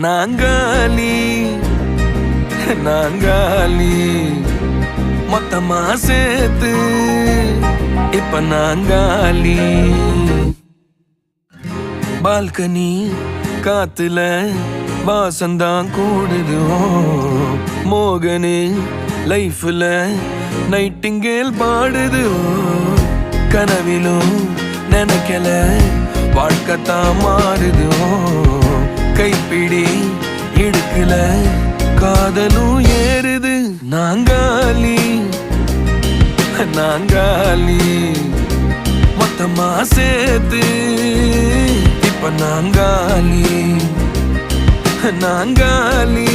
நாங்காலி நாங்காலி மொத்தமா சேர்த்து இப்ப நாங்காலி. பால்கனி காத்துல வாசந்தான் கூடுது. மோகனு லைஃப்ல நைட்டிங்கேல் பாடுது. கனவிலும் நினைக்கல வாழ்க்கைத்தான் மாறுது. கைப்பிடி இடுக்கல காதலும் ஏறுது. நாங்காலி நாங்காலி மொத்தமா சேர்த்து இப்ப நாங்காலி நாங்காலி.